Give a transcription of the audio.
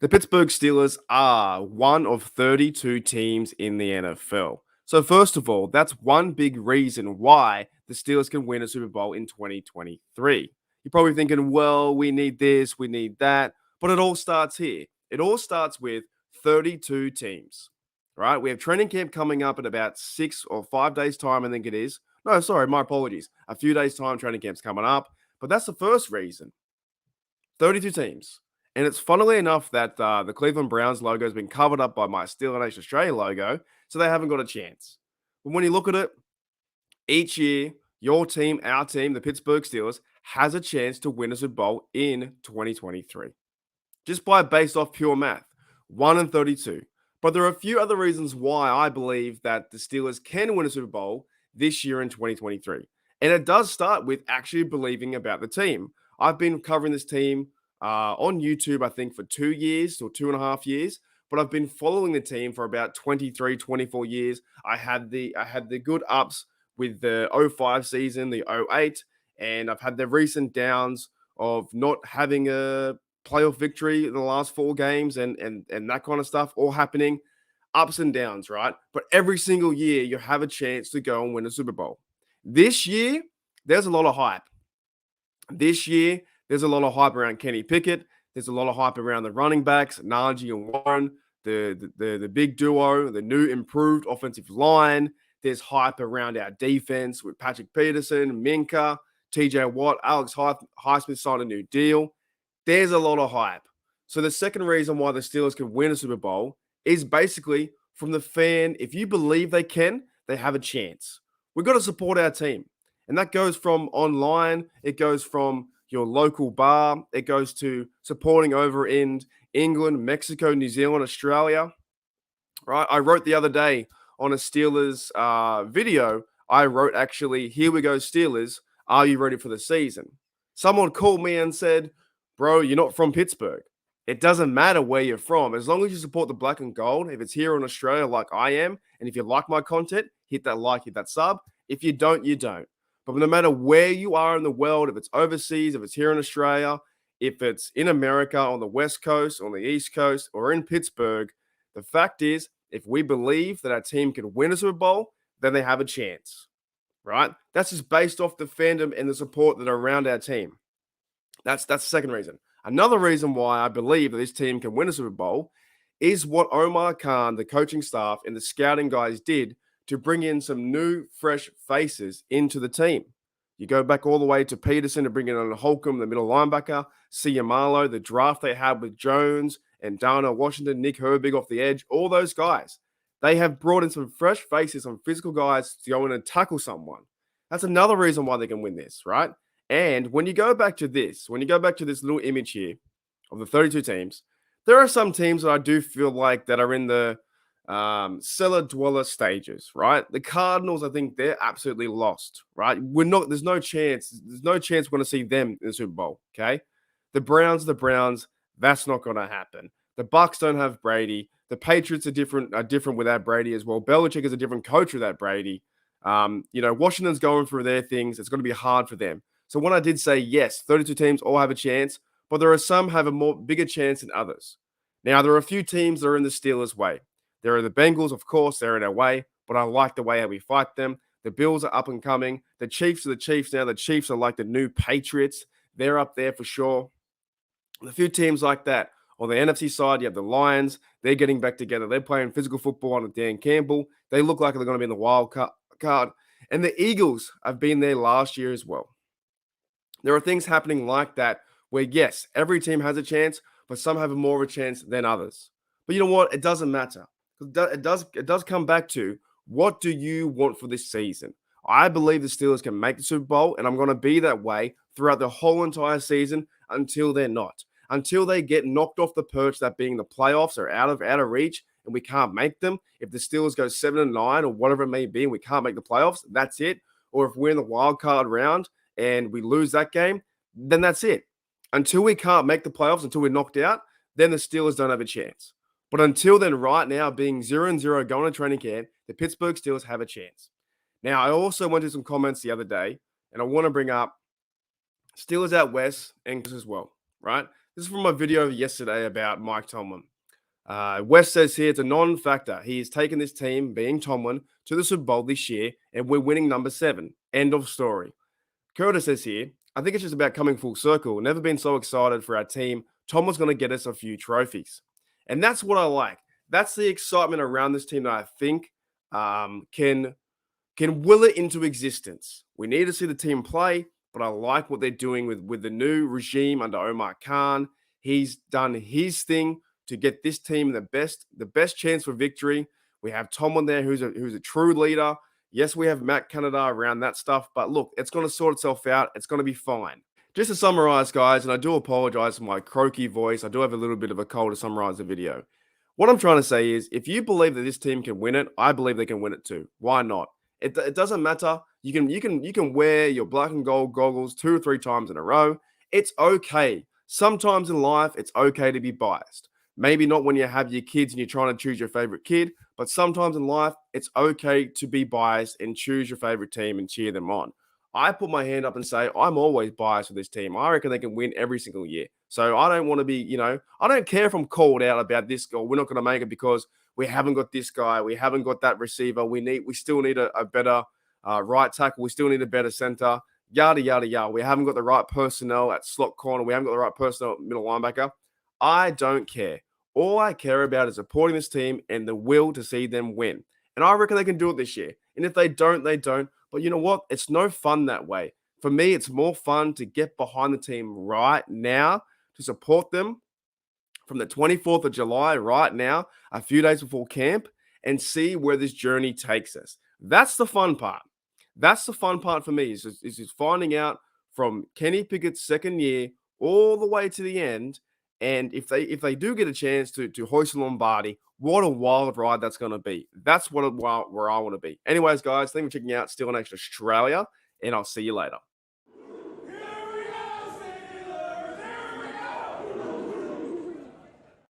The Pittsburgh Steelers are one of 32 teams in the NFL. So, first of all, that's one big reason why the Steelers can win a Super Bowl in 2023. You're probably thinking, well, we need this, we need that. But it all starts here. It all starts with 32 teams, right? We have training camp coming up in about 6 or 5 days' time, I think it is. No, sorry, my apologies. A few days' time, training camp's coming up. But that's the first reason. 32 teams. And it's funnily enough that the Cleveland Browns logo has been covered up by my Steeler Nation Australia logo, so they haven't got a chance. But when you look at it, each year, your team, our team, the Pittsburgh Steelers, has a chance to win a Super Bowl in 2023. Just by based off pure math, 1 in 32. But there are a few other reasons why I believe that the Steelers can win a Super Bowl this year in 2023. And it does start with actually believing about the team. I've been covering this team on YouTube, I think, for 2 years or 2.5 years. But I've been following the team for about 23, 24 years. I had the good ups with the '05 season, the '08, and I've had the recent downs of not having a playoff victory in the last 4 games and that kind of stuff all happening, ups and downs, right? But every single year you have a chance to go and win a Super Bowl. This year, there's a lot of hype. This year, there's a lot of hype around Kenny Pickett. There's a lot of hype around the running backs, Najee and Warren, the big duo, the new improved offensive line. There's hype around our defense with Patrick Peterson, Minka, TJ Watt, Alex Highsmith signed a new deal. There's a lot of hype. So the second reason why the Steelers can win a Super Bowl is basically from the fan. If you believe they can, they have a chance. We've got to support our team. And that goes from online, it goes from your local bar, it goes to supporting over in England, Mexico, New Zealand, Australia. Right? I wrote the other day on a Steelers video, I wrote actually, here we go, Steelers. Are you ready for the season? Someone called me and said, bro, you're not from Pittsburgh. It doesn't matter where you're from. As long as you support the black and gold, if it's here in Australia like I am, and if you like my content, hit that like, hit that sub. If you don't, you don't. But no matter where you are in the world, if it's overseas, if it's here in Australia, if it's in America, on the West Coast, on the East Coast, or in Pittsburgh, the fact is, if we believe that our team can win a Super Bowl, then they have a chance, right? That's just based off the fandom and the support that are around our team. That's the second reason. Another reason why I believe that this team can win a Super Bowl is what Omar Khan, the coaching staff, and the scouting guys did to bring in some new, fresh faces into the team. You go back all the way to Peterson to bring in on Holcomb, the middle linebacker, Ciamalo, the draft they had with Jones and Darnell Washington, Nick Herbig off the edge, all those guys. They have brought in some fresh faces, some physical guys to go in and tackle someone. That's another reason why they can win this, right? And when you go back to this, little image here of the 32 teams, there are some teams that I do feel like that are in the cellar dweller stages, right? The Cardinals, I think they're absolutely lost, right? There's no chance we're going to see them in the Super Bowl, okay? The Browns, that's not going to happen. The Bucks don't have Brady. The Patriots are different without Brady as well. Belichick is a different coach without Brady. Washington's going through their things. It's going to be hard for them. So when I did say, yes, 32 teams all have a chance, but there are some have a bigger chance than others. Now, there are a few teams that are in the Steelers' way. There are the Bengals, of course, they're in our way, but I like the way how we fight them. The Bills are up and coming. The Chiefs are the Chiefs now. The Chiefs are like the new Patriots. They're up there for sure. A few teams like that. On the NFC side, you have the Lions. They're getting back together. They're playing physical football under Dan Campbell. They look like they're going to be in the wild card. And the Eagles have been there last year as well. There are things happening like that where, yes, every team has a chance, but some have more of a chance than others. But you know what? It doesn't matter. It does come back to, what do you want for this season? I believe the Steelers can make the Super Bowl, and I'm going to be that way throughout the whole entire season until they're not. Until they get knocked off the perch, that being the playoffs are out of reach, and we can't make them. If the Steelers go 7-9 or whatever it may be, and we can't make the playoffs, that's it. Or if we're in the wild card round and we lose that game, then that's it. Until we can't make the playoffs, until we're knocked out, then the Steelers don't have a chance. But until then, right now, being 0-0 going to training camp, the Pittsburgh Steelers have a chance. Now, I also went to some comments the other day, and I want to bring up Steelers out west and as well, right? This is from my video yesterday about Mike Tomlin. West says here it's a non-factor. He has taken this team, being Tomlin, to the Super Bowl this year, and we're winning number 7. End of story. Curtis says here, I think it's just about coming full circle. Never been so excited for our team. Tomlin's going to get us a few trophies. And that's what I like. That's the excitement around this team that I think can will it into existence. We need to see the team play, but I like what they're doing with the new regime under Omar Khan. He's done his thing to get this team the best chance for victory. We have Tomlin there, who's a true leader. Yes, we have Matt Canada around that stuff, but look, it's going to sort itself out. It's going to be fine. Just to summarize, guys, and I do apologize for my croaky voice. I do have a little bit of a cold to summarize the video. What I'm trying to say is, if you believe that this team can win it, I believe they can win it too. Why not? It doesn't matter. You can wear your black and gold goggles 2 or 3 times in a row. It's okay. Sometimes in life, it's okay to be biased. Maybe not when you have your kids and you're trying to choose your favorite kid, but sometimes in life, it's okay to be biased and choose your favorite team and cheer them on. I put my hand up and say, I'm always biased with this team. I reckon they can win every single year. So I don't want to be, I don't care if I'm called out about this or we're not going to make it because we haven't got this guy, we haven't got that receiver. We still need a better right tackle. We still need a better center. Yada yada yada. We haven't got the right personnel at slot corner. We haven't got the right personnel at middle linebacker. I don't care. All I care about is supporting this team and the will to see them win. And I reckon they can do it this year. And if they don't, they don't. But you know what? It's no fun that way. For me, it's more fun to get behind the team right now, to support them from the 24th of July right now, a few days before camp, and see where this journey takes us. That's the fun part. That's the fun part for me, is just finding out from Kenny Pickett's second year all the way to the end. And if they do get a chance to hoist the Lombardi, what a wild ride that's going to be. That's where I want to be. Anyways, guys, thank you for checking out Still Next Australia, and I'll see you later.